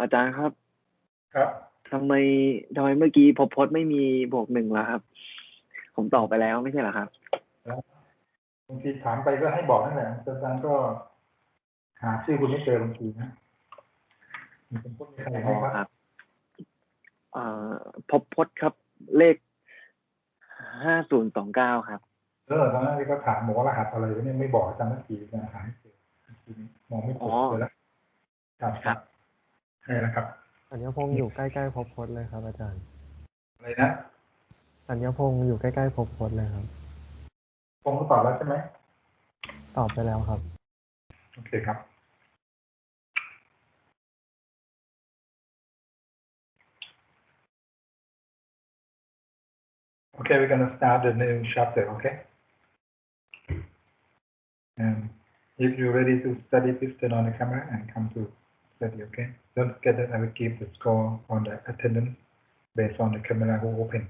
อาจารย์ครับครับทำไมเมื่อกี้พจน์ไม่มีบวก 1ล่ะครับผมตอบไปแล้วไม่ใช่เหรอครับบางทีถามไปก็ให้บอกนั่นแหละอาจารย์ก็หาชื่อคุณไม่เจอบางทีนะมีคนพูดมีใครไหมครับพจน์ครับเลข5029ครับตอนนั้นก็ถามบอกว่ารหัสอะไรเนี่ยไม่บอกอาจารย์สักทีนะหาไม่เจอมองไม่เจอแล้วครับใช่แล้วครับสัญญพงศ์อยู่ใกล้ๆพจน์เลยครับอาจารย์อะไรนะสัญญพงศ์อยู่ใกล้ๆพจน์เลยครับพงศ์ก็ตอบแล้วใช่ไหมตอบไปแล้วครับโอเคครับOkay, we're going to start the new chapter, okay? And if you're ready to study, please turn on the camera and come to study, okay? Don't forget that I will give the score on the attendance based on the camera who open.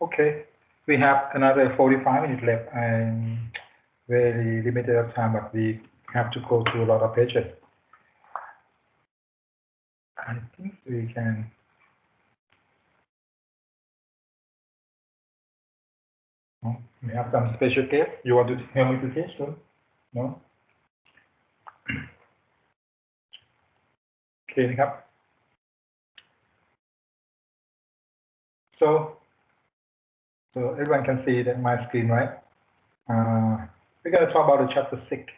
Okay, we have another 45 minutes left. I'm very limited of time, but we have to go through a lot of pages. I think we can. We have some special case. You want to help me to teach them? No? Okay, so everyone can see that my screen, right? We're going to talk about the chapter 6.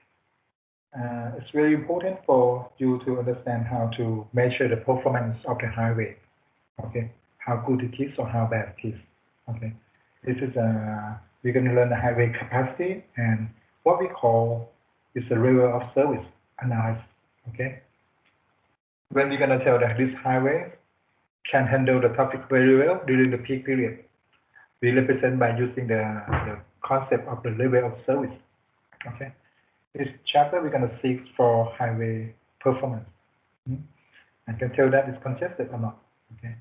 It's very important for you to understand how to measure the performance of the highway. Okay, how good it is or how bad it is. Okay, this is we're going to learn the highway capacity and what we call is the level of service analysis. Okay, when we're going to tell that this highway can handle the traffic very well during the peak period, we represent by using the concept of the level of service. Okay, this chapter we're going to seek for highway performance. I can tell that it's congested or not. Okay.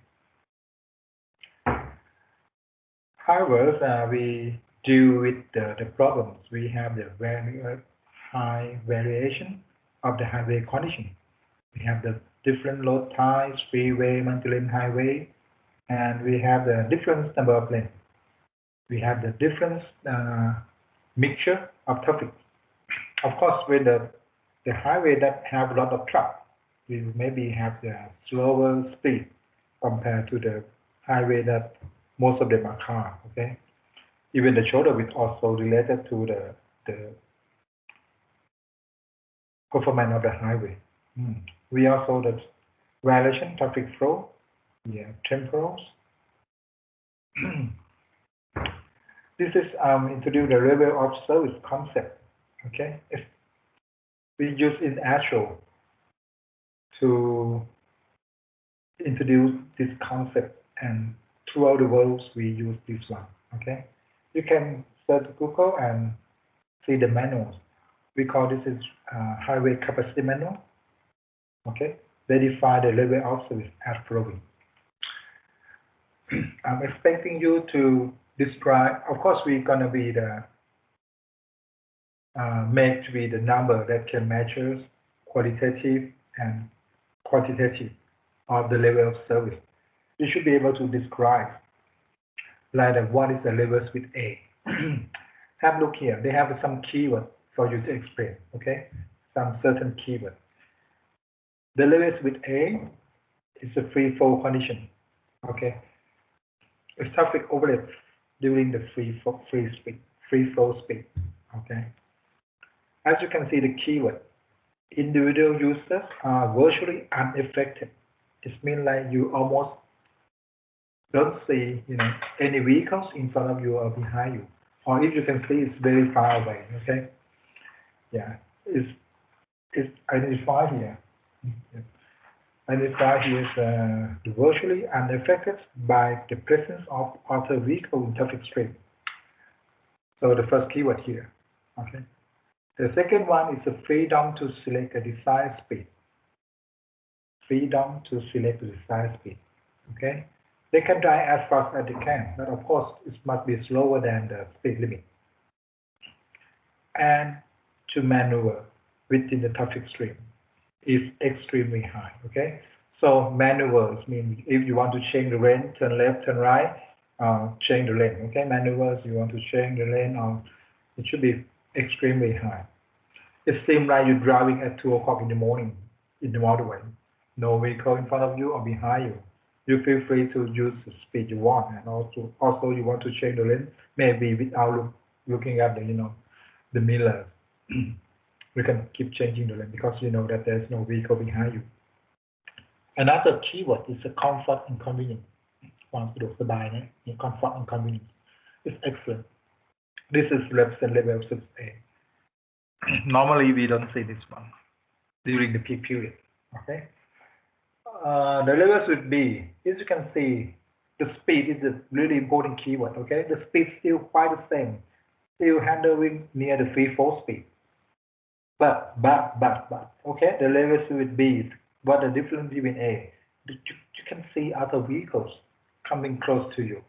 However, we deal with the problems. We have the very high variation of the highway condition. We have the different load types, freeway, multi-lane highway, and we have the different number of lanes. We have the different mixture of traffic. Of course, with the highway that have a lot of truck, we maybe have the slower speed compared to the highway that most of them are car. Okay, even the shoulder width also related to the performance of the highway. We also the violation traffic flow, temporals. This is introduce the level of service concept. Okay, if we use in actual to introduce this concept, and throughout the world we use this one. Okay, you can search Google and see the manuals. We call this is highway capacity manual. Okay, they define the level of service as following. I'm expecting you to describe. Of course, we're gonna be the make to be the number that can measure qualitative and quantitative of the level of service. You should be able to describe like what is the levels with A. Have a look here. They have some keyword for you to explain. Okay, some certain keyword. The levels with A is a free flow condition. Okay, if traffic overlaps during the free flow speed. Okay, as you can see the keyword, individual users are virtually unaffected. It means like you almost don't see any vehicles in front of you or behind you, or if you can see it's very far away. Okay, yeah, it's identified here. Identified here is virtually unaffected by the presence of other vehicles in traffic stream. So the first keyword here. Okay. The second one is the freedom to select a desired speed. Freedom to select the desired speed. Okay. They can drive as fast as they can, but of course it must be slower than the speed limit. And to maneuver within the traffic stream is extremely high. Okay, so maneuvers mean if you want to change the lane, turn left, turn right, change the lane. Okay, maneuvers you want to change the lane, it should be extremely high. It seems like you're driving at 2 o'clock in the morning in the motorway. No vehicle in front of you or behind you. You feel free to use the speed you want, and also you want to change the lane, maybe without looking at the mirror. We can keep changing the lane because you know that there's no vehicle behind you. Another keyword is the comfort and convenience. ความสะดวกสบายนะ comfort and convenience is excellent. This is represent level 6A. Normally we don't see this one during the peak period. Okay. The levels would be, as you can see, the speed is a really important keyword. Okay, the speed still quite the same, still handling near the free fall speed. But, okay, the levels would be what the difference between A. You can see other vehicles coming close to you.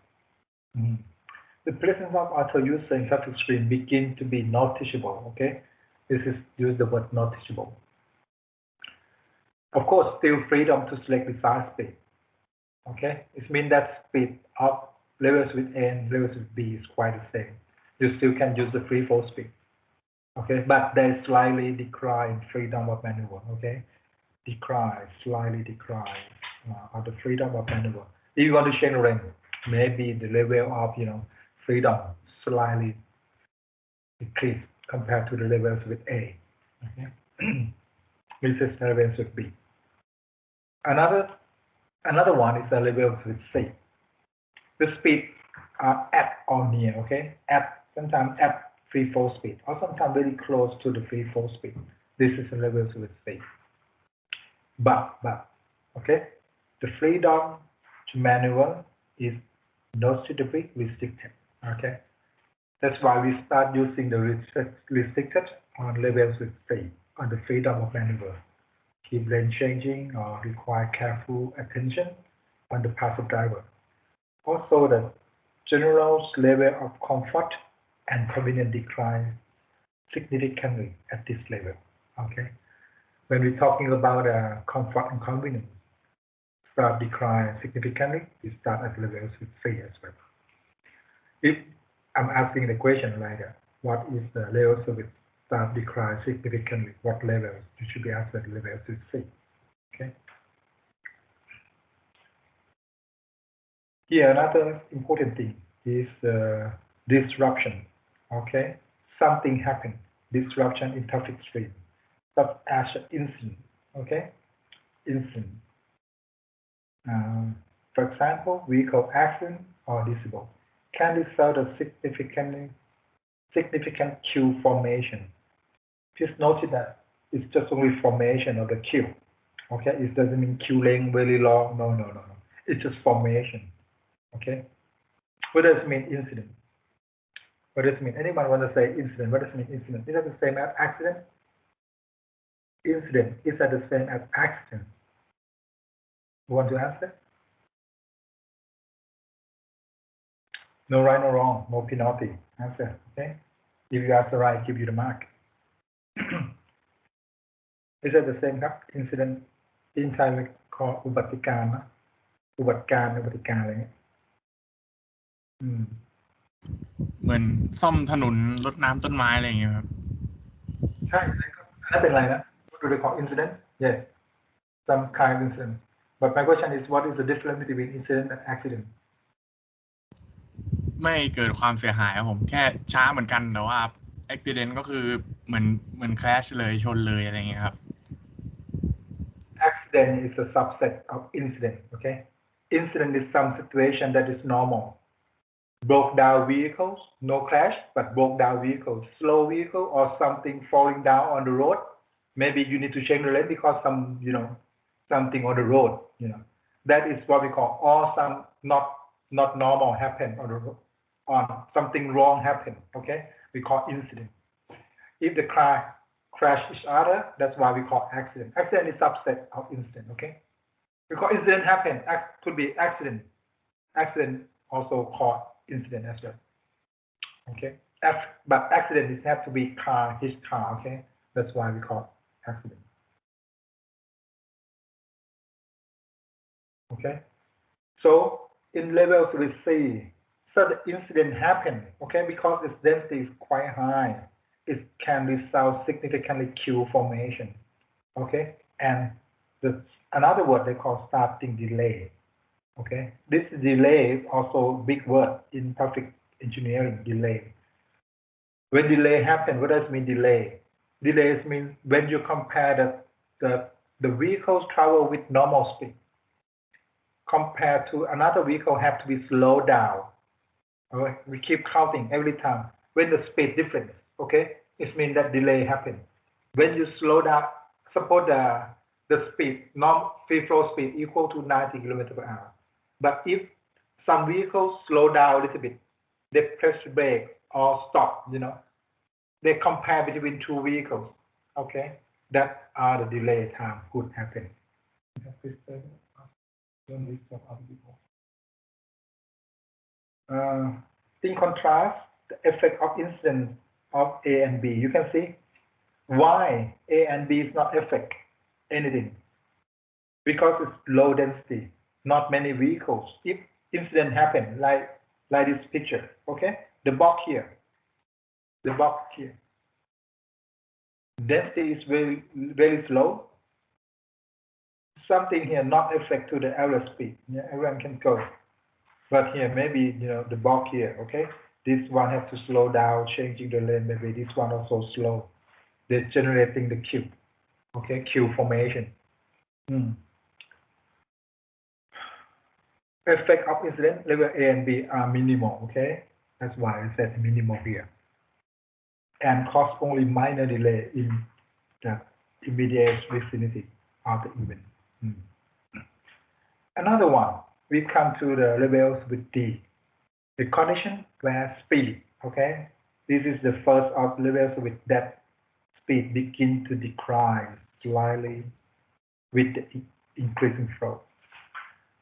The presence of other users in traffic stream begin to be noticeable. Okay, this is use the word noticeable. Of course, still freedom to select the desired speed. Okay, it means that speed of levels with A and levels with B is quite the same. You still can use the free fall speed. Okay, but there is slightly decline freedom of maneuver. Okay, slightly decline of the freedom of maneuver. If you want to change the lane, maybe the level of freedom slightly decrease compared to the levels with A. Okay, this is levels with B. Another one is the level with C. The speed are at or near. Okay, sometimes at free fall speed, or sometimes very close to the free fall speed. This is the levels with C. But okay, the freedom to maneuver is noticeably restricted. Okay, that's why we start using the restricted on levels with C on the freedom of maneuver. Keep lane changing or require careful attention on the part of driver. Also, the general level of comfort and convenience decline significantly at this level. Okay, when we're talking about comfort and convenience, start decline significantly, we start at levels with C as well. If I'm asking the question like what is the levels of it start decline significantly, what levels? You should be asked at levels with C. Okay. Here another important thing is disruption. Okay, something happened, disruption in traffic stream, such as an incident. Okay, incident. For example, vehicle accident or disable can result in significant queue formation. Just notice that it's just only formation of the queue. Okay, it doesn't mean queue length very long. No. It's just formation. Okay, what does it mean incident? What does it mean? Anyone want to say incident? What does it mean incident? Is that the same as accident? Incident, is that the same as accident? You want to answer? No right, no wrong, no penalty. Answer. Okay. If you answer right, give you the mark. Is that the same ครับ incident in Thai we call อุบัติการณ์นะอุบัติการณ์อะไรเงี้ยเหมือนซ่อมถนนรดน้ำต้นไม้อะไรอย่างเงี้ยครับใช่ครับอันนั้นเป็นอะไรนะ What do they call incident? Yes, some kind of incident. But my question is, what is the difference between incident and accident? ไม่เกิดความเสียหายครับผมแค่ช้าเหมือนกันแต่ว่า accident ก็คือเหมือน crash เลยชนเลยอะไรอย่างเงี้ยครับ Accident is a subset of incident. Okay, incident is some situation that is normal. Broke down vehicles, no crash, but broke down vehicles, slow vehicle or something falling down on the road. Maybe you need to change the lane because something on the road. That is what we call, or some not normal happen on the road, or something wrong happen. Okay, we call incident. If the car crash each other, that's why we call accident. Accident is subset of incident. Okay, because incident happen, could be accident. accident also called incident as well. Okay, but accident is have to be his car. Okay, that's why we call accident. Okay, so in level 3C, so the incident happened. Okay, because its density is quite high, it can result significantly queue formation. Okay, and another word they call starting delay. Okay, this delay is also a big word in traffic engineering. Delay. When delay happens, what does it mean delay? Delays means when you compare the vehicles travel with normal speed compared to another vehicle have to be slowed down. Okay? We keep counting every time when the speed difference. Okay, it means that delay happens. When you slow down, suppose the speed, free flow speed equal to 90 km per hour. But if some vehicles slow down a little bit, they press brake or stop, they compare between two vehicles. Okay, that are the delay time could happen. In contrast, the effect of incident of A and B, you can see why A and B is not affect anything, because it's low density, not many vehicles. If incident happen like this picture, okay, the box here, density is very slow. Something here not affect to the average speed. Yeah, everyone can go, but here maybe the box here, okay, this one has to slow down, changing the lane. Maybe this one also slow. They're generating the queue, okay, queue formation. Effect of incident level A and B are minimal, okay? That's why I said minimal here. And cause only minor delay in the immediate vicinity of the event. Another one, we come to the levels with D. The condition where speed, okay? This is the first of levels with that speed begin to decline slightly with the increasing flow.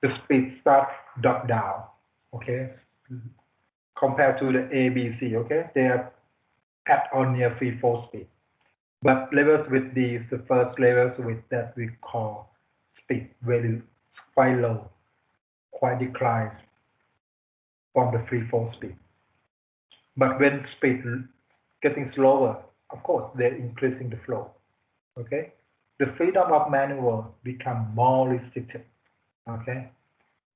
The speed starts drop down, okay, compared to the A, B, C, okay, they are at or near free fall speed. But levels with D is the first levels with that we call speed very quite low, quite declines from the free fall speed. But when speed getting slower, of course, they're increasing the flow, okay. The freedom of maneuver become more restricted. Okay,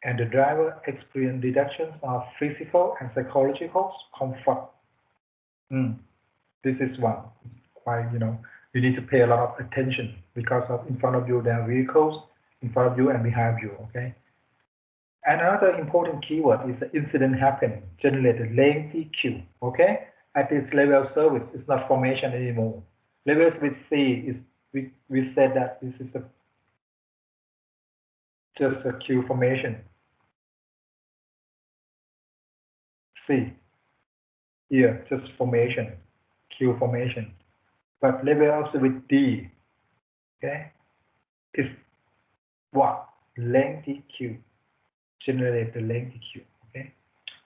and the driver experience reductions of physical and psychological comfort. This is one quite, you need to pay a lot of attention because of in front of you there are vehicles in front of you and behind you. Okay, and another important keyword is the incident happen generated lengthy queue. Okay, at this level of service, it's not formation anymore. Levels with C is we said that this is just a queue formation. C, here, just formation, queue formation. But level also with D, okay, is what? Lengthy queue, generate the lengthy queue, okay?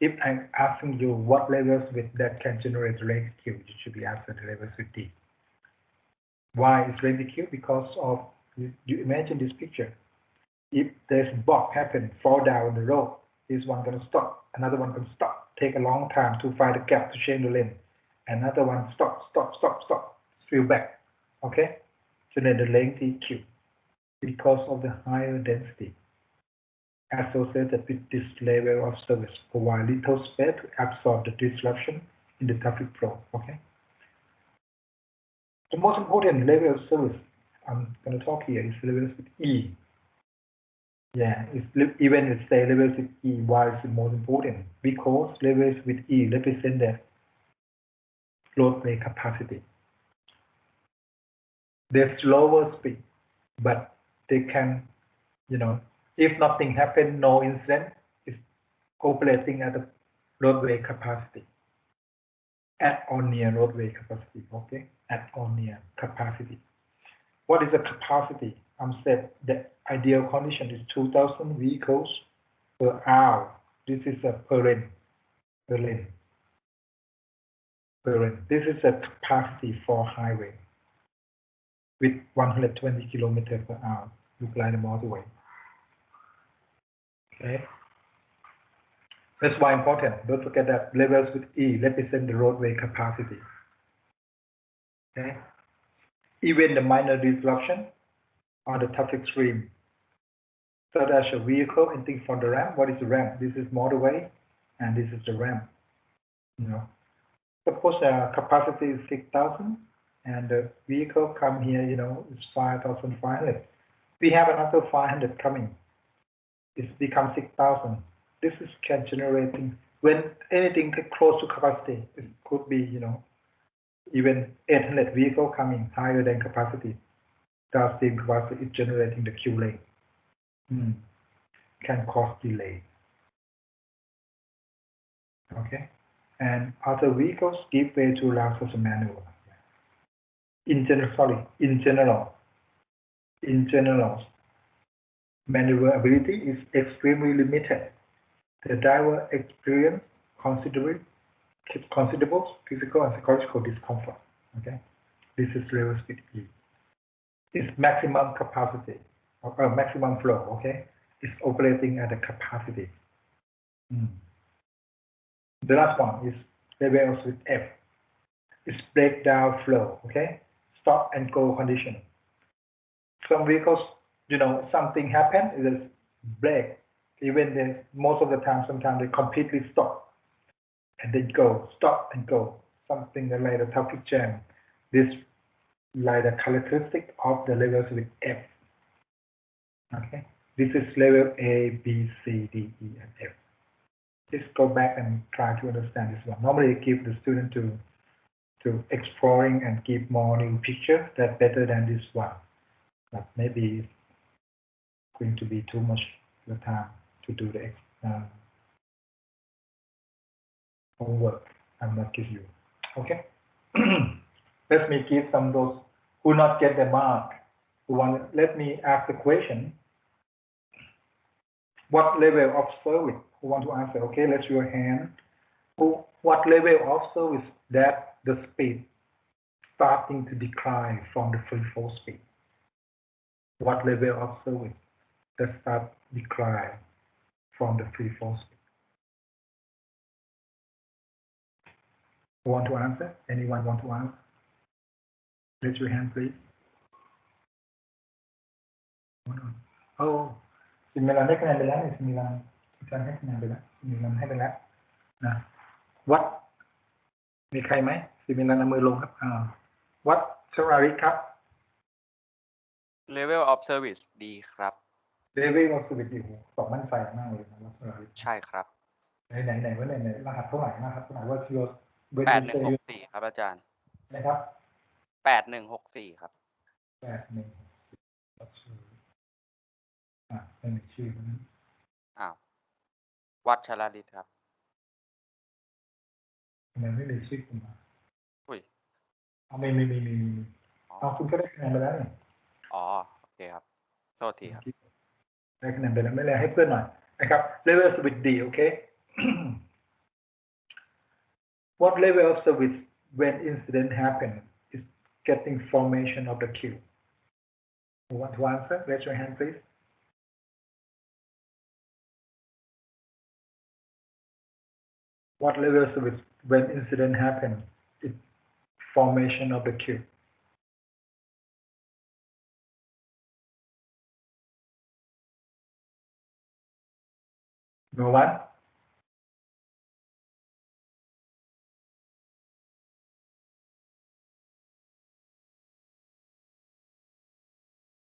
If I'm asking you what levels with that can generate the lengthy queue, you should be asking the levels with D. Why is lengthy queue? Because of, you imagine this picture. If there's a bug happen, fall down the road, this one gonna stop, another one gonna stop, take a long time to find a gap to change the lane, another one stop, fill back, okay? So then the lengthy queue, because of the higher density associated with this level of service, provide little space to absorb the disruption in the traffic flow, okay? The most important level of service I'm gonna talk here is levels with E. Yeah, even if say levels with E, why is it most important? Because levels with E represent the roadway capacity. They're slower speed, but they can, if nothing happened, no incident, it's operating at the roadway capacity. At or near roadway capacity, okay? At or near capacity. What is the capacity? I'm said the ideal condition is 2,000 vehicles per hour This is a per lane. This is a capacity for highway with 120 kilometers per hour. Look like the motorway. Okay. That's why important. Don't forget that levels with E represent the roadway capacity. Okay. Even the minor disruption on the traffic stream, such as a vehicle entering from the ramp. What is the ramp? This is motorway, and this is the ramp. You know, suppose capacity is 6,000, and the vehicle come here. You know, it's 5,500. We have another 500 coming. It's become 6,000. This is generating when anything close to capacity. It could be, you know, even 800 vehicle coming higher than capacity. Downstream capacity is generating the queue lane. Can cause delay. Okay, and other vehicles give way to allow such a maneuver. In general, maneuverability is extremely limited. The driver experience considerable physical and psychological discomfort. Okay, this is level speed E. Its maximum capacity or maximum flow. Okay, is operating at a capacity. The last one is levels with F. It's breakdown flow. Okay, stop and go condition. Some vehicles, you know, something happened, it is break. Even then, most of the time, sometimes they completely stop and then go, stop and go. Something like a traffic jam. This like the characteristic of the levels with F. Okay, this is level A, B, C, D, E, and F. Just go back and try to understand this one. Normally, give the student to exploring and give more new pictures that better than this one. But maybe it's going to be too much the time to do the homework. I'm not give you. Okay. Let me give some those who not get the mark. Let me ask the question. What level of service? Who want to answer? Okay, let's your hand. What level of service that the speed starting to decline from the free fall speed? What level of service that start decline from the free fall speed? Who want to answer? Anyone want to answer? Raise your hand, please. Oh, สิมิลันได้คะแนนไปแล้วสิมิลันอาจารย์ให้คะแนนไปแล้วสิมิลันให้ไปแล้วนะวัดมีใครไหมสิมิลันเอามือลงครับวัดชราริครับ Level of Service ดีครับ Level of Service ดีตอบมั่นใจมากเลยนะวัดชราริ ใช่ครับไหนว่าไหนรหัสเท่าไหร่นะครับเท่าไหร่ว่าที่เรา8164ครับอาจารย์นะครับ8164ครับเป็นชื่อนั้นวัดชลาฤทธิ์ครับมันไม่มีชื่อคุณมาอุ้ยมีคุณก็ได้คะแนนไปแล้วนี่โอเคครับโทษทีครับได้คะแนนไปแล้วไม่เลยให้เพื่อนหน่อยนะครับ level of service D okay what level of service when incident happen is getting formation of the queue who want to answer raise your hand please what level of service when incident happen is formation of the queue no one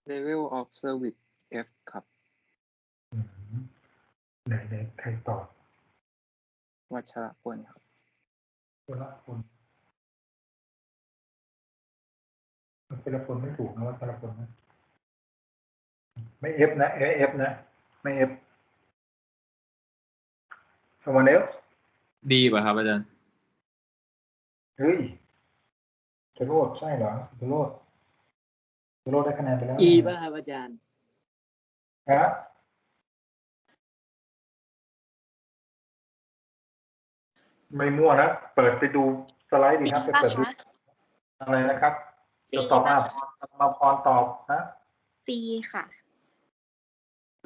Level of Service F ครับไหนใครตอบวัชรพลครับวัชรพลไม่ถูกนะวัชรพลนะไม่ F นะ F นะไม่ F someone else ดีป่ะครับอาจารย์เฮ้ยจะโลดใช่เหรอจะโลดได้คะแนนไปแล้ว E ป่ะครับอาจารย์ ไม่มั่วนะเปิดไปดูสไลด์ดีครับ C ไป ป่ะ เปิดดู คะ อะไรนะครับ C จะตอบ ป่ะ มาพรตอบนะ C ค่ะ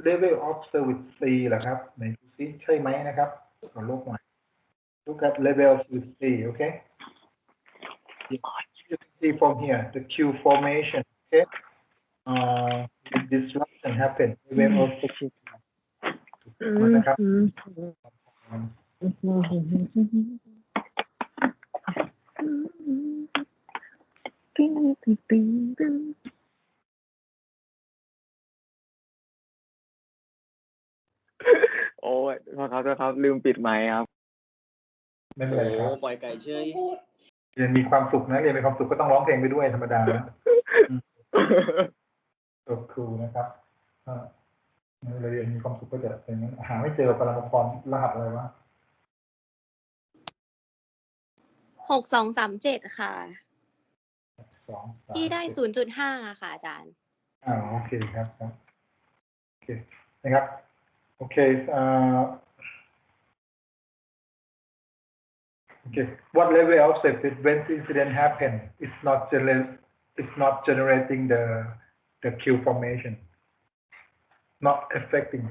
level of service C เหรอครับไหนดูซิใช่ไหมนะครับขอลบหน่อย look at level of service C okay you can see from here the queue formation okay disruption happen level of service นะครับ โอ้ยขอโทษครับลืมปิดไมค์ครับ ไม่เป็นไรครับ ปล่อยไก่เชย เรียนมีความสุขนะเรียนมีความสุขก็ต้องร้องเพลงไปด้วยธรรมดานะจบครูนะครับเรียนมีความสุขก็จะเป็นอย่างนั้นหาไม่เจอปรมาพรรหัสอะไรวะ 6237 ค่ะ 2 ที่ได้ 3 0.5 ค่ะอาจารย์ โอเคครับโอเคนะครับโอเคokay what level of safety when incident happen it's not generating the queue formation not affecting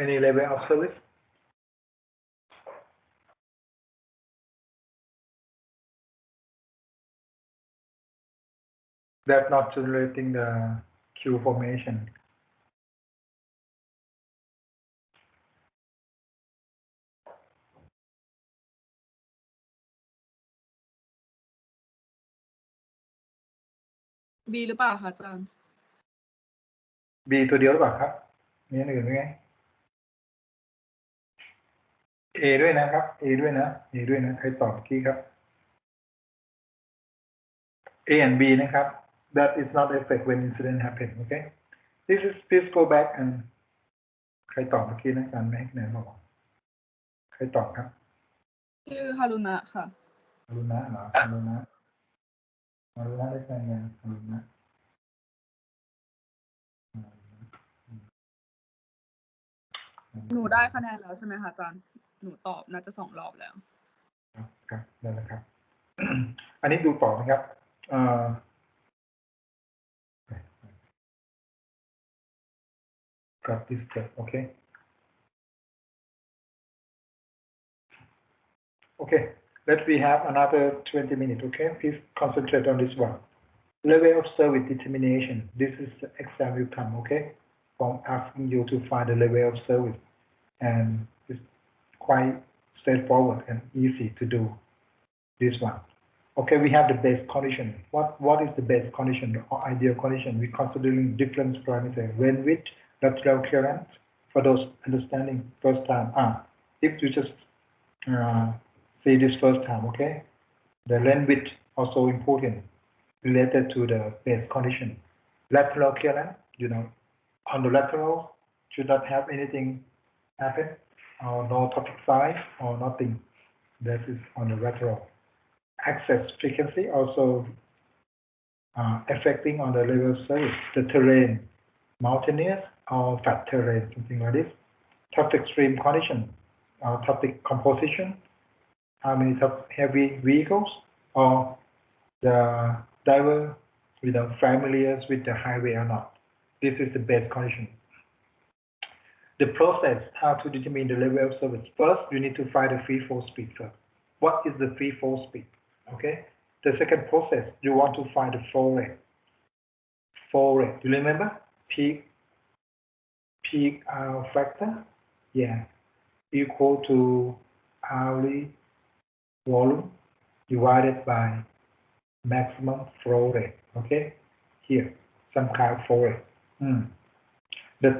any level of service that's not generating the queue formation B หรือเปล่าคะอาจารย์ B ตัวเดียวหรือเปล่าครับมีอันอื่นไหมไง A ด้วยนะครับ A ด้วยนะใครตอบเมื่อกี้ครับ A and B นะครับ that is not affect when incident happen okay this is please go back and ใครตอบเมื่อกี้นะการไม่ให้คะแนนบอกใครตอบครับ ชื่อฮารุนะค่ะ ฮารุนะเหรอฮารุนะได้คะแนนยังฮารุนะหนูได้คะแนนแล้วใช่ไหมคะอาจารย์ หนูตอบน่าจะ2 รอบแล้ว ครับได้แล้วครับ อันนี้ดูต่อนะครับกับ this step okay okay let we have another 20 minutes okay please concentrate on this one level of service determination this is the exam will come okay from asking you to find the level of service and it's quite straightforward and easy to do this one okay we have the base condition what is the base condition or ideal condition we considering different parameters when width lateral clearance for those understanding first time if you just see this first time okay the length width also important related to the base condition lateral clearance on the lateral should not have anything happen or no topic size or nothing that is on the lateral access frequency also affecting on the level of service the terrain mountainous or flat terrain something like this traffic stream condition traffic composition how many heavy vehicles or the driver familiar with the highway or not this is the base condition the process how to determine the level of service first you need to find the free flow speed first what is the free flow speed okay the second process you want to find the flow rate do you remember peak hour factor equal to hourly volume divided by maximum flow rate okay here some kind of flow rate the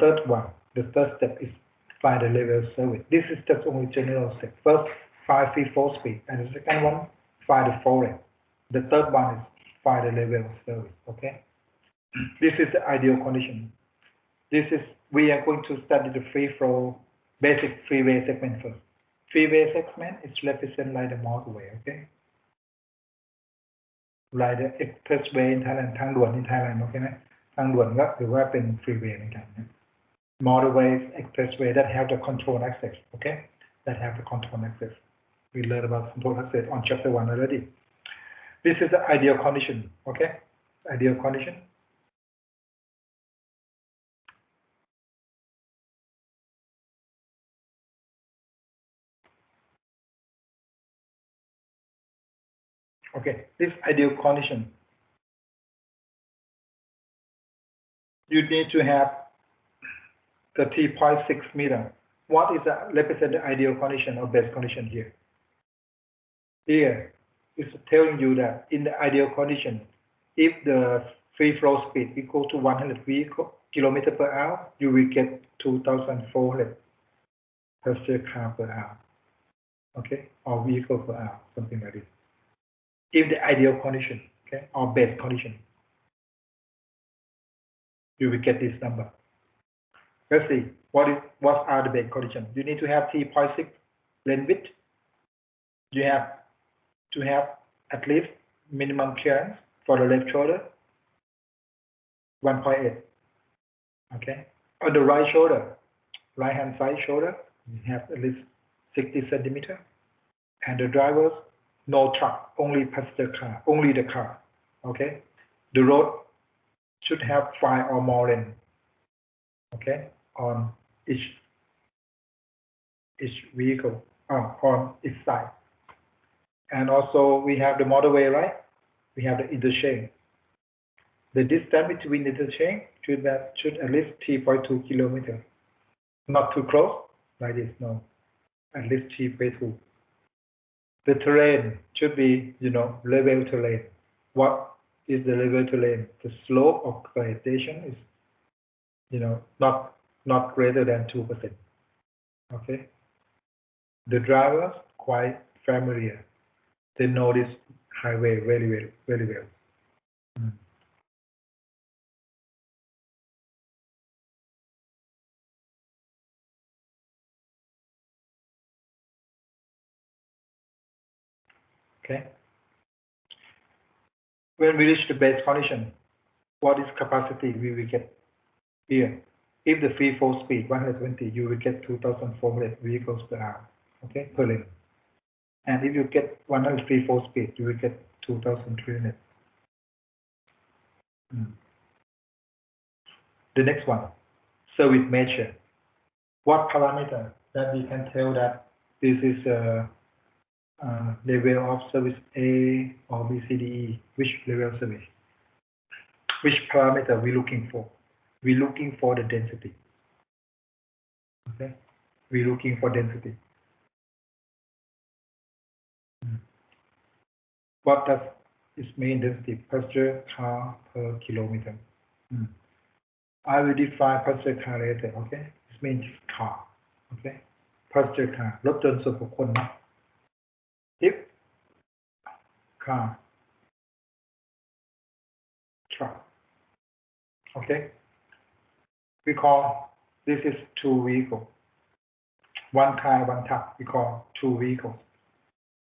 third step is find the level of service this is just only general step first find free flow speed and the second one find the flow rate the third one is find the level of service okay this is the ideal condition we are going to study the free flow basic freeway segment first freeway segment is represented like the motorway okay like the expressway in Thailand ทางด่วน in Thailand โอเคไหมท างด่วนก็ถือว่าเป็น freeway เหมือนกันนะ motorways expressway that have the control access okay that have the control access we learned about control access on chapter 1 already this is the ideal condition okay ideal condition okay this ideal condition you need to have the 3.6 meter. What is the represent the ideal condition or best condition here? Here is telling you that in the ideal condition, if the free flow speed equal to 100 kilometer per hour, you will get 2,400 passenger car per hour. Okay, or vehicle per hour, something like this. If the ideal condition, okay, or best condition, you will get this number. Let's see, what are the best conditions? You need to have 3.6 lane width. You have to have at least minimum clearance for the left shoulder, 1.8. Okay. On the right shoulder, right hand side shoulder, you have at least 60 centimeter. And the drivers, no truck, only passenger car, only the car. Okay. The road should have 5 or more lanes. Okay. On each vehicle, on each side. And also we have the motorway, right? We have the interchange. The distance between the interchange should at least 3.2 kilometers. Not too close, like this, no. At least 3.2. The terrain should be, level terrain. What is the level terrain? The slope of gradation is, not greater than 2%. Okay. The drivers quite familiar. They know this highway very well, very well. Okay. When we reach the base condition, what is capacity we will get here? If the free flow speed 120, you will get 2,400 vehicles per hour, okay, per lane. And if you get 100 free flow speed, you will get 2,300. The next one, service measure. What parameter that we can tell that this is a level of service A or B, C, D, E? Which level of service? Which parameter we looking for? We're looking for the density. Okay, we're looking for density. What does this mean, density? Passenger car per kilometer. I will define passenger car later. Okay, this means car. Okay, passenger car. รถยนต์ส่วนบุคคลนะ If car, truck. Okay, we call this is two vehicles. One car, one truck. We call two vehicles.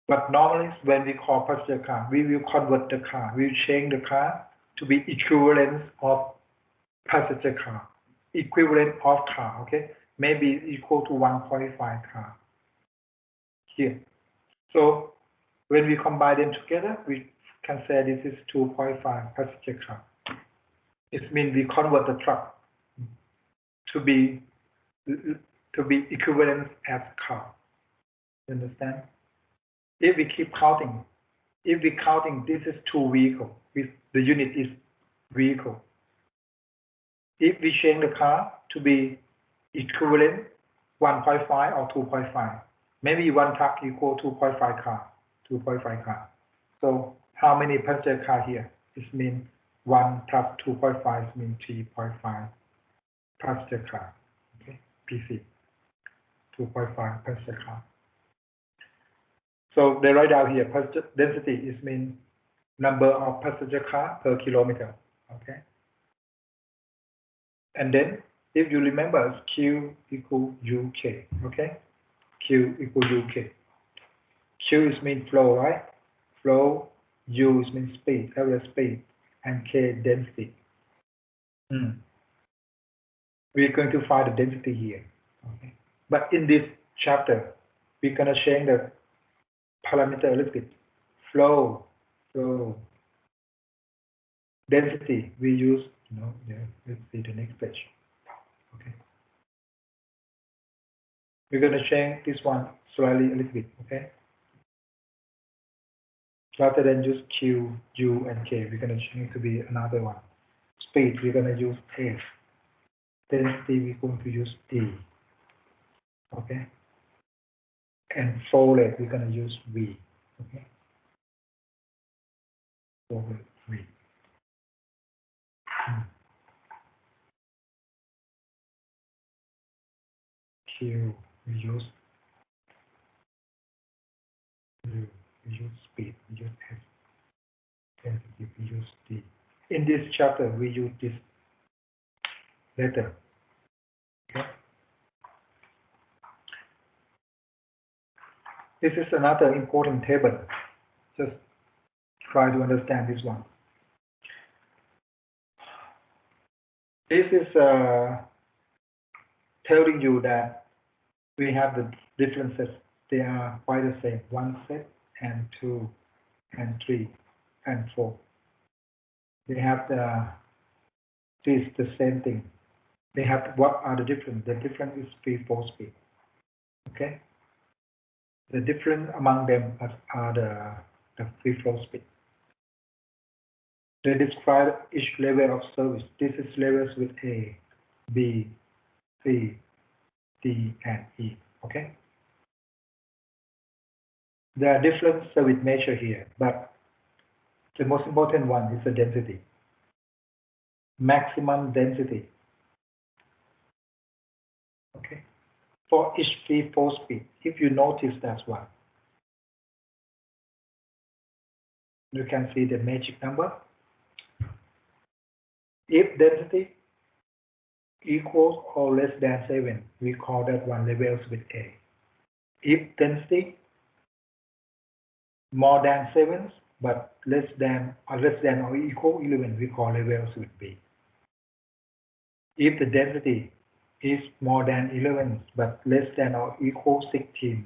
But normally, when we call passenger car, we will convert the car. We will change the car to be equivalent of passenger car, equivalent of car. Okay, maybe equal to 1.5 car here. So when we combine them together, we can say this is 2.5 passenger car. It means we convert the truck to be equivalent as car. You understand? If we keep counting, this is two vehicles. The unit is vehicle. If we change the car to be equivalent 1.5 or 2.5, maybe one truck equal 2.5 car. So how many passenger car here? It means 1 plus 2.5 means 3.5 passenger car. Okay, PC. 2.5 passenger car. So they write down here, passenger density is mean number of passenger car per kilometer. Okay. And then if you remember, Q equal UK. Okay. Q equal UK. Q is mean flow, right? Flow. U is mean speed, average speed, and K density. We're going to find the density here. Okay. But in this chapter, we're going to change the parameter a little bit. Flow, density, we use, let's see the next page. Okay. We're going to change this one slightly a little bit, okay? Rather than use Q, U, and K, we're going to change to be another one. Speed, we're going to use S. Density, we're going to use D. Okay? And flow rate, we're going to use V. Okay? Flow rate, V. Q, we use U, we use speed, we use S. Density, we use D. In this chapter, we use this letter. Okay? This is another important table. Just try to understand this one. This is telling you that we have the differences. They are quite the same. 1 set and 2 and 3 and 4. They have this the same thing. They have what are the difference? The difference is free fall speed. Okay. The difference among them are the free flow speed. They describe each level of service. This is levels with A, B, C, D, and E. Okay. There are different service measures here, but the most important one is the density. Maximum density. Okay. For each free flow speed, if you notice that one, you can see the magic number. If density equals or less than 7, we call that one levels with A. If density more than 7, but less than or equal 11, we call levels with B. If the density is more than 11, but less than or equal 16,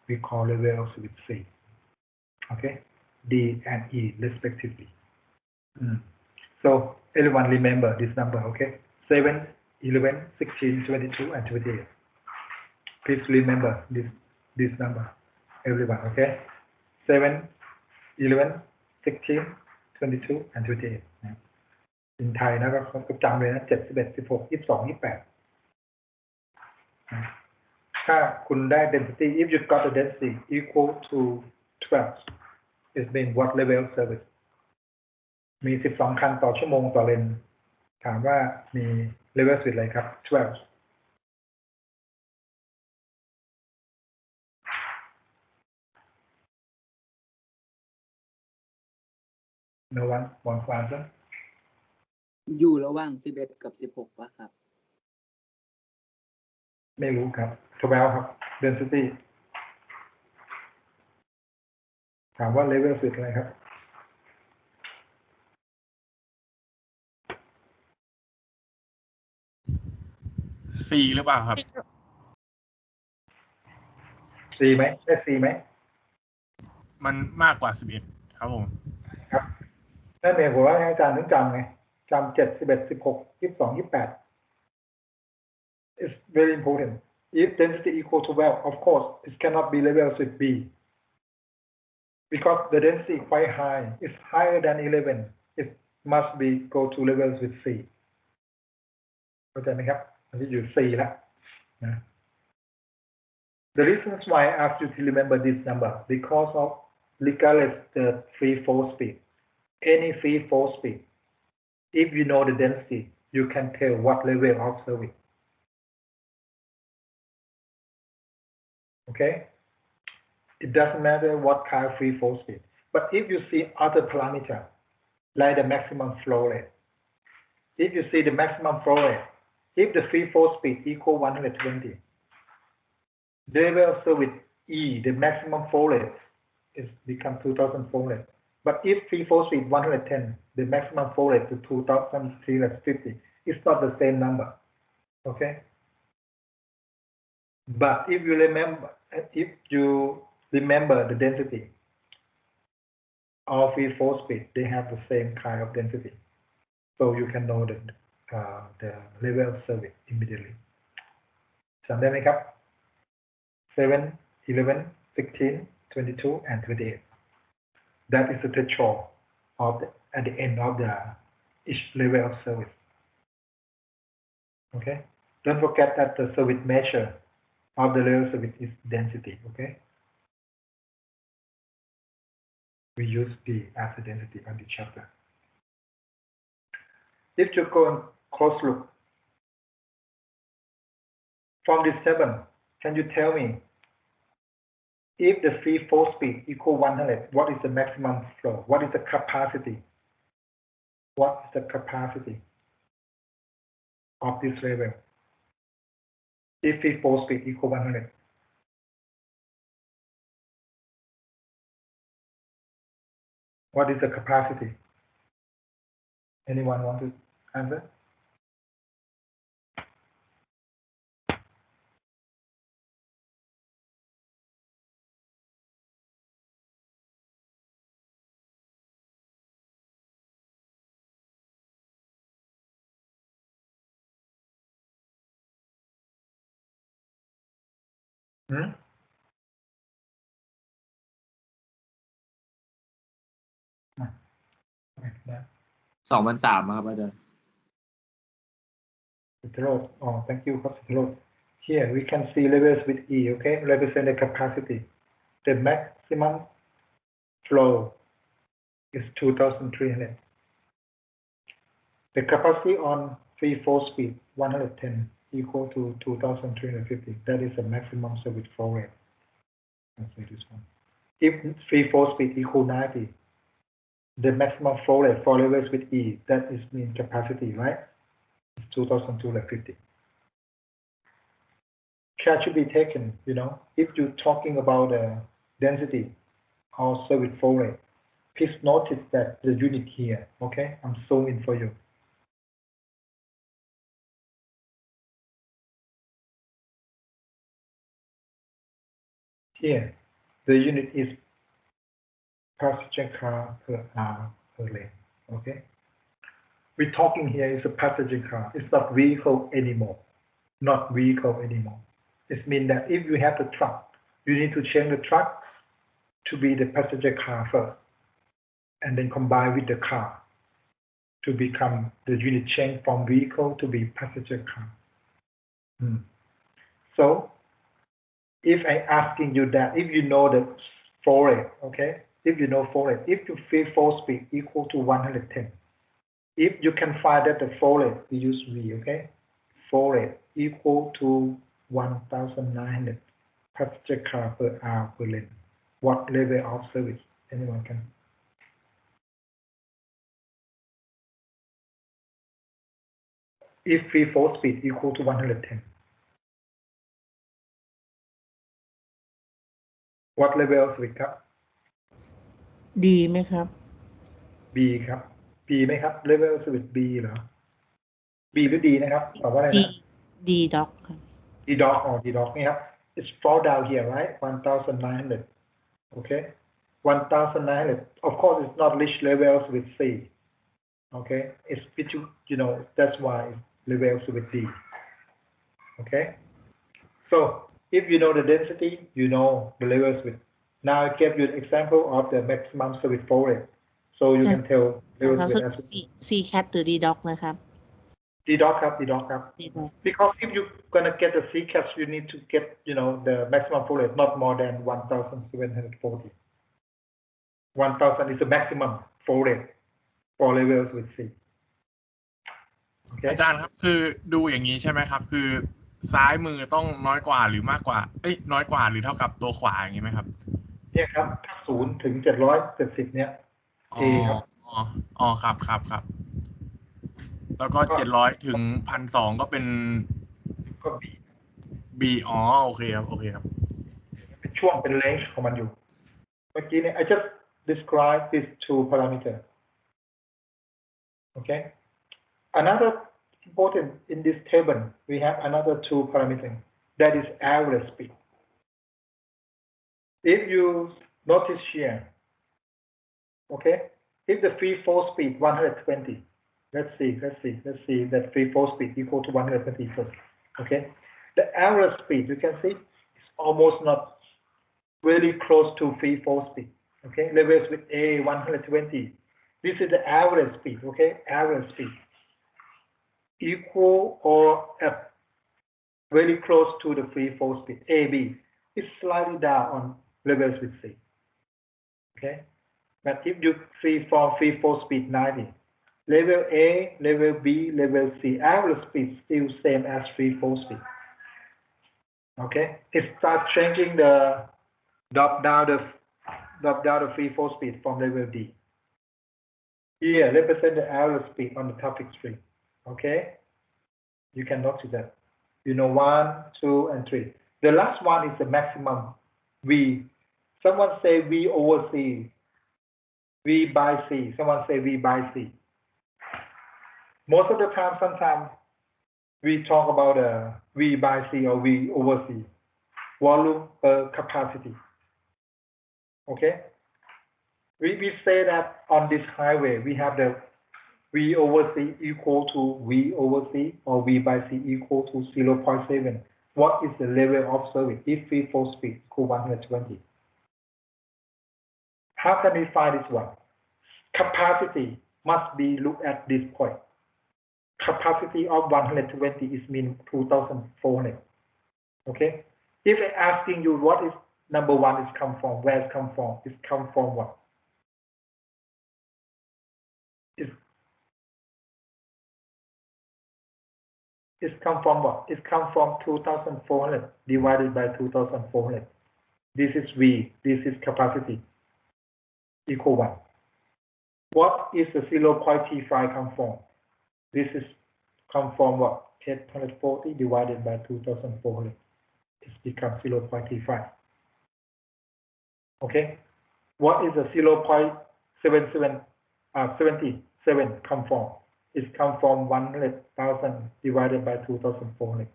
we call levels with C. Okay, D and E respectively. So everyone remember this number, okay? 7, 11, 16, 22, and 28. Please remember this number, everyone, okay? 7, 11, 16, 22, and 28. In Thai นะก็จำเลยนะ7 11 16 22 28ถ้าคุณได้ density if you got the density equal to 12 it means what level service มี12คันต่อชั่วโมงต่อเลนถามว่ามี level service อะไรครับ12 No one wants to answer อยู่ระหว่าง11กับ16ป่ะครับไม่รู้ครับ12ครับ density ถามว่า level service อะไรครับC หรือเปล่าครับ C ไหมได้ C ไหมมันมากกว่า11ครับผมครับนั่นเองผมว่าอาจารย์ต้องจำไงจำ7 11 16 22 28 It's very important. If density equal to 12, of course, it cannot be levels with B. Because the density is quite high. It's higher than 11. It must be go to levels with C. เข้าใจไหมครับอันนี้อยู่ C แล้วนะ The reasons why I asked you to remember this number because of regardless the free fall speed, any free fall speed, if you know the density, you can tell what level of service. Okay? It doesn't matter what kind of free fall speed. But if you see other parameters, like the maximum flow rate, if you see the maximum flow rate, if the free fall speed equal 120, the level of service E, the maximum flow rate, is become 2000 flow rate. But if free fall speed 110, the maximum flow rate to 2350, It's not the same number. Okay. But if you remember the density of free force speed, they have the same kind of density. So you can know the level of service immediately. จำได้ไหมครับ 7, 11, 16, 22, and 28. That is the threshold at the end of each level of service. Okay. Don't forget that the service measure of the level of service is density. Okay. We use P as the density on the chapter. If you go and close look from this 7, can you tell me if the free force speed equal 100, what is the maximum flow? What is the capacity? What is the capacity of this level? If free force speed equal 100. What is the capacity? Anyone want to answer? Hmm? 2,300 ครับอาจารย์ Oh, thank you, Here we can see levels with E, okay, represent the capacity. The maximum flow is 2,300. The capacity on free force speed 110 equal to 2,350. That is the maximum service flow rate. Let's say this one. If free force speed equal 90, the maximum flow rate for levels with E, that is mean capacity, right? It's 2,250. Care should be taken, if you're talking about the density or service flow rate, please notice that the unit here, okay? I'm zooming for you. Here, the unit is passenger car per hour per lane, okay? We're talking here is a passenger car. It's not vehicle anymore. Not vehicle anymore. It means that if you have the truck, you need to change the truck to be the passenger car first, and then combine with the car to become the unit change from vehicle to be passenger car. So, if I asking you that, if you know the flow rate, okay? If you know flow rate, if your free force speed equal to 110, if you can find that the flow rate, we use V, okay? Flow rate equal to 1,900 passenger car per hour per lane. What level of service? Anyone can? If free force speed equal to 110. What level of service ครับ D ไหมครับ B ครับ B ไหมครับ level of service B เหรอ B หรือ D นะครับตอบว่าอะไรนะ D doc ครับ D doc or D doc นี่ครับ it's fall down here right 1,900 okay 1,900 of course it's not reach levels with C okay it's between that's why it's levels with D okay so if you know the density you know the levels with now I gave you an example of the maximum service flow rate so you can tell levels with as C cat หรือ D doc นะครับ D doc ครับ D doc ครับ because if you're gonna get the C cat you need to get the maximum flow rate not more than 1,740 1,000 is the maximum flow rate for levels with C อาจารย์ครับคือดูอย่างนี้ใช่ไหมครับคือซ้ายมือต้องน้อยกว่าหรือมากกว่าน้อยกว่าหรือเท่ากับตัวขวาอย่างนี้ไหมครับเนี่ยครับ0 ถึง 770เนี่ย A ครับอ๋อครับแล้วก็700 ถึง 1,200 ก็เป็นก็ B อ๋อโอเคครับเป็นช่วงเป็น range ของมันอยู่เมื่อกี้เนี่ย I just describe these two parameters okay another important in this table, we have another two parameters. That is average speed. If you notice here, okay, if the free fall speed 120, let's see that free fall speed equal to 120 first, okay. The average speed, you can see, is almost not very close to free fall speed, okay. Levels with A 120. This is the average speed, okay, average speed. Equal or very close to the free fall speed, AB. It's slightly down on levels with C, okay. But if you free fall speed 90, level A, level B, level C, average speed still same as free fall speed. Okay, it starts changing the drop down the free fall speed from level D. Here represent the average speed on the topic string. Okay, you can notice that. You know 1, 2, and 3. The last one is the maximum V. Someone say V over C. V by C. Someone say V by C. Most of the time, sometimes we talk about V by C or V over C. Volume per capacity. Okay? We say that on this highway, we have the V over C equal to V over C or V by C equal to 0.7. What is the level of service if free fall speed equal 120? How can we find this one? Capacity must be looked at this point. Capacity of 120 is mean 2,400. Okay? If I'm asking you what is number one is come from, where it come from? It's come from what? It's come from what? It's come from 2,400 divided by 2,400. This is V. This is capacity. Equal 1. What is the 0.35 come from? This is come from what? 840 divided by 2,400. It's become 0.35. Okay. What is the 0.77 come from? It's come from 100,000 divided by 2,400.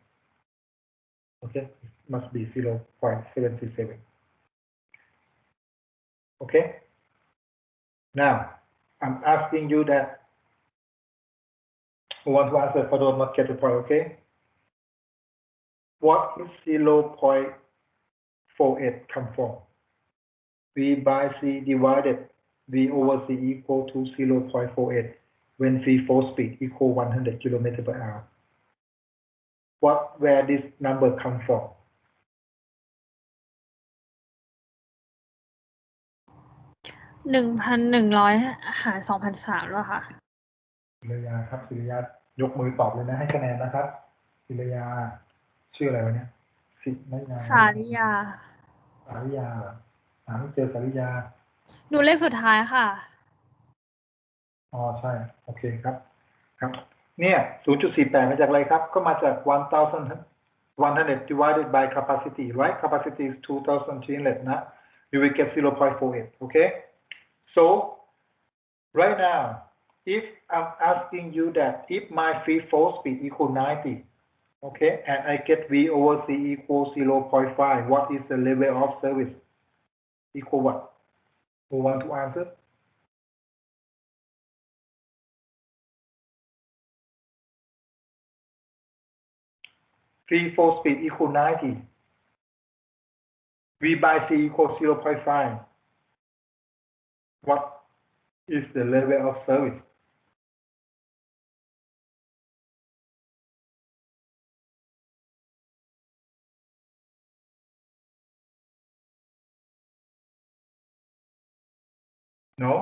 Okay. It must be 0.77. Okay. Now, I'm asking you that who want to answer for those not get the point, okay? What is 0.48 come from? V by C divided V over C equal to 0.48 when free fall speed equal 100 km per hour. Where this number come from? 1,100 หาร 2,300 แล้วค่ะ ศิริยาครับศิริยายกมือตอบเลยนะให้คะแนนนะครับศิริยาชื่ออะไรวะเนี่ยสาริยาเหรอหาไม่เจอสาริยา หนูเลขสุดท้ายค่ะ อ๋อใช่โอเคครับครับเนี่ย 0.48 มาจากอะไรครับก็มาจาก 1,100 divided by capacity right capacity is 2,300 นะ you will get 0.48 okay so right now if I'm asking you that if my free fall speed equal 90 okay and I get V over C equals 0.5 what is the level of service equal what who want to answer free fall speed equal 90. V by C equals 0.5. What is the level of service? No?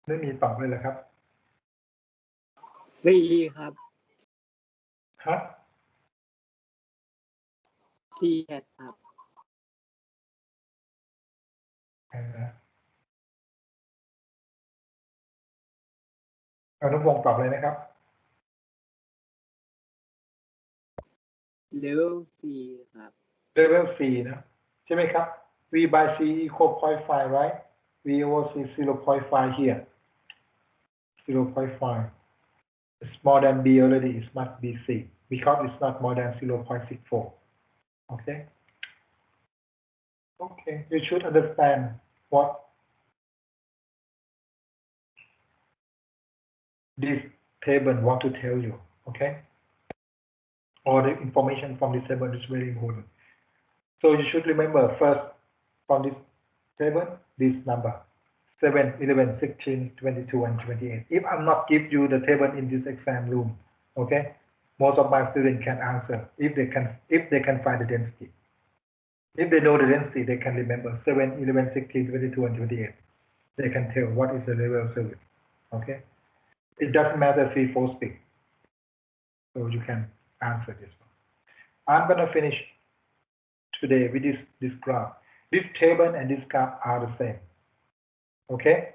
ไม่มีตอบเลยเหรอครับ C ครับ ฮะ C ครับ อนุพงศ์ตอบเลยนะครับ level C ครับ level 4 นะใช่ไหมครับ V by C equal 0.5 right V over C 0.5 here. 0.5. It's more than B already. It must be C because it's not more than 0.64. Okay. Okay. You should understand what this table want to tell you. Okay. All the information from this table is very important. So you should remember first from this table, this number 7, 11, 16, 22, and 28. If I'm not give you the table in this exam room, okay, most of my students can answer if they can find the density. If they know the density, they can remember 7, 11, 16, 22, and 28. They can tell what is the level of service. Okay, it doesn't matter 3, 4 speed. So you can answer this one. I'm gonna finish today with this graph. This table and this graph are the same. Okay,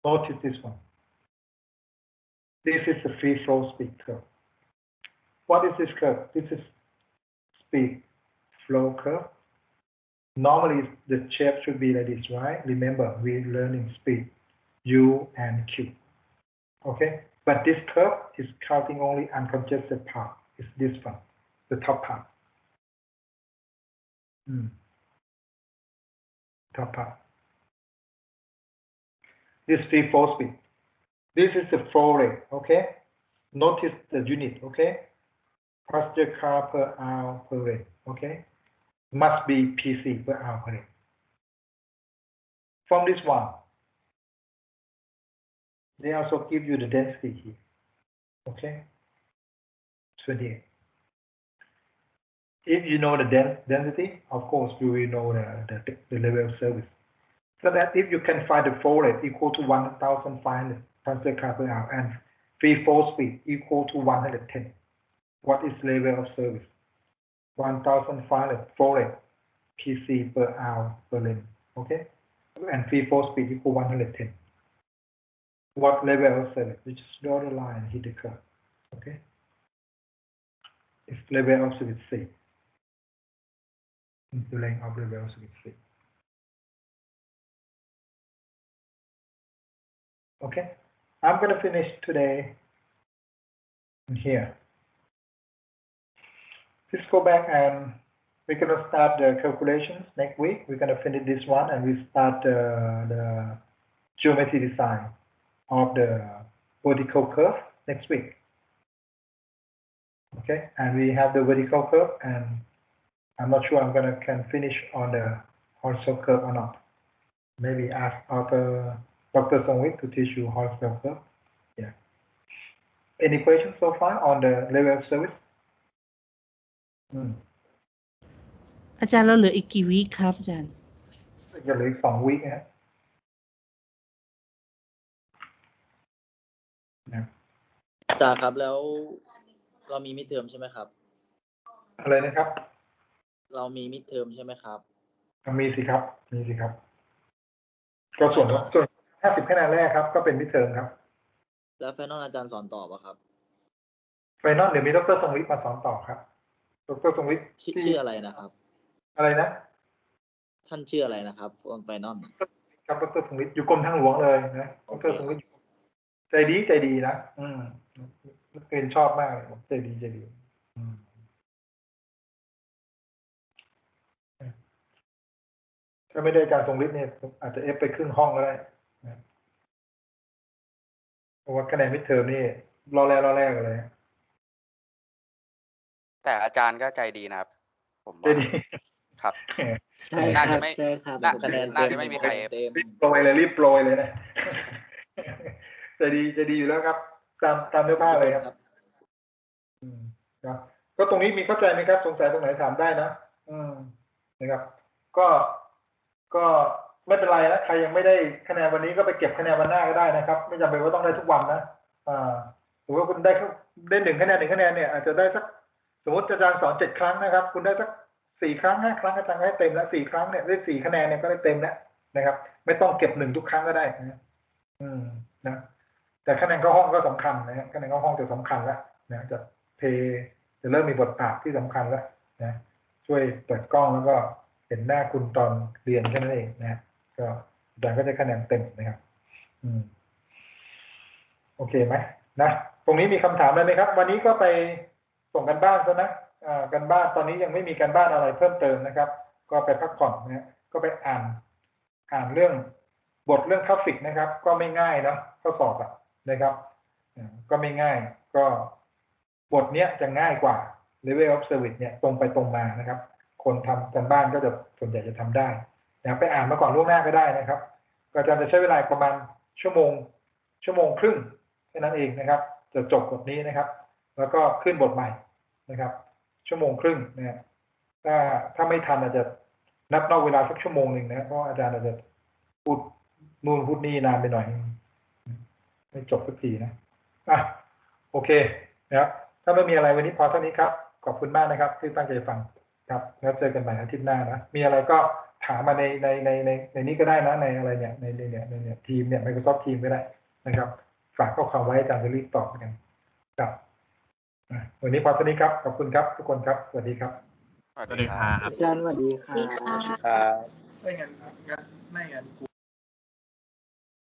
notice this one. This is the free flow speed curve. What is this curve? This is speed flow curve. Normally the shape should be like this, right? Remember, we're learning speed U and Q. Okay, but this curve is counting only uncongested part. It's this one, the top part. Top part. This free flow speed. This is the flow rate. Okay, notice the unit. Okay, passenger car per hour per rate. Okay, must be PC per hour per rate. From this one, they also give you the density here. Okay, 28. If you know the density, of course you will know the level of service. So that if you can find the flow rate equal to 1,500 passenger car per hour and free flow speed equal to 110, what is level of service? 1,500 flow rate PC per hour per lane. Okay, and free flow speed equal 110. What level of service? You just draw the line, hit the curve. Okay, it's level of service C. The length of the level of service C. Okay, I'm going to finish today here. Let's go back and we're going to start the calculations next week. We're going to finish this one and we start the geometry design of the vertical curve next week. Okay, and we have the vertical curve and I'm not sure I'm going to can finish on the horizontal curve or not. Maybe ask Dr. Songwik to teach you horizontal curve. Yeah. Any questions so far on the level of service? อาจารย์เราเหลืออีกกี่วีคครับอาจารย์ จะเหลืออีก2 วีคนะ อาจารย์ครับแล้วเรามีมิดเทอมใช่ไหมครับ อะไรนะครับ เรามีมิดเทอมใช่ไหมครับ มีสิครับก็ส่วน50 คะแนนแรกครับก็เป็นมิดเทอมครับ แล้วไฟนอลอาจารย์สอนต่อป่ะครับ ไฟนอลเดี๋ยวมีดร.ทรงวิทย์มาสอนต่อครับดร.ทรงวิทย์ ชื่ออะไรนะครับ อะไรนะ ท่านชื่ออะไรนะครับไฟนอล ครับดร.ทรงวิทย์อยู่กรมทางหลวงเลยนะดร.ทรงวิทย์ใจดีนะเรียนชอบมากเลยใจดีถ้าไม่ได้อาจารย์ทรงวิทย์เนี่ยอาจจะไปครึ่งห้องก็ได้นะเพราะว่าคะแนนมิดเทอมนี่รอแรกกันเลย แต่อาจารย์ก็ใจดีนะครับ ผมว่า ใจดี ครับ ใช่ น่า ครั จะ บ ไม่ ใช่ครับ คะแนน น่าจะไม่มีใคร เต็ม รีบโปรยเลยนะ ใจดีอยู่แล้วครับตามเนื้อผ้าเลยครับครับก็ตรงนี้มีเข้าใจไหมครับสงสัยตรงไหนถามได้นะนะครับก็ไม่เป็นไรนะใครยังไม่ได้คะแนนวันนี้ก็ไปเก็บคะแนนวันหน้าก็ได้นะครับไม่จำเป็นว่าต้องได้ทุกวันนะสมมติว่าคุณได้1 คะแนนเนี่ยอาจจะได้สักสมมติอาจารย์สอน7 ครั้งนะครับคุณได้สัก4 ครั้ง5 ครั้งอาจารย์ให้เต็มแล้ว4 ครั้งเนี่ยได้4 คะแนนเนี่ยก็ได้เต็มแล้วนะครับไม่ต้องเก็บ1 ทุกครั้งก็ได้นะแต่คะแนนเข้าห้องก็สำคัญนะครับคะแนนเข้าห้องจะสำคัญแล้วนะจะเริ่มมีบทบาทที่สำคัญแล้วนะช่วยเปิดกล้องแล้วก็เห็นหน้าคุณตอนเรียนแค่นั้นเองนะก็ อาจารย์ก็จะคะแนนเต็มนะครับโอเคไหมนะตรงนี้มีคำถามอะไรไหมครับวันนี้ก็ไปส่งกันบ้านซะนะกันบ้านตอนนี้ยังไม่มีกันบ้านอะไรเพิ่มเติมนะครับก็ไปพักผ่อนนะก็ไปอ่านเรื่องบทเรื่องทราฟฟิกนะครับก็ไม่ง่ายนะข้อสอบนะครับก็ไม่ง่ายก็บทเนี้ยจะง่ายกว่า level of service เนี่ยตรงไปตรงมานะครับคนทำกันบ้านก็จะส่วนใหญ่จะทำได้นะไปอ่านมาก่อนล่วงหน้าก็ได้นะครับก็อาจารย์จะใช้เวลาประมาณชั่วโมงครึ่งแค่นั้นเองนะครับจะจบบทนี้นะครับแล้วก็ขึ้นบทใหม่นะครับชั่วโมงครึ่งนะถ้าไม่ทันอาจจะนับนอกเวลาสักชั่วโมงหนึ่งนะเพราะอาจารย์อาจจะพูดนู่นพูดนี่นานไปหน่อยไม่จบสักทีนะโอเคนะครับถ้าไม่มีอะไรวันนี้พอเท่านี้ครับขอบคุณมากนะครับที่ตั้งใจฟังครับแล้วเจอกันใหม่อาทิตย์หน้านะมีอะไรก็ถามมาในนี้ก็ได้นะในอะไรเนี่ยในทีมเนี่ย Microsoft Team ก็ได้นะครับฝากข้อความไว้อาจารย์จะรีบตอบกันครับวันนี้พอเท่านี้ครับขอบคุณครับทุกคนครับสวัสดีครับ สวัสดีครับ อาจารย์สวัสดีค่ะ ครับ ไม่งั้น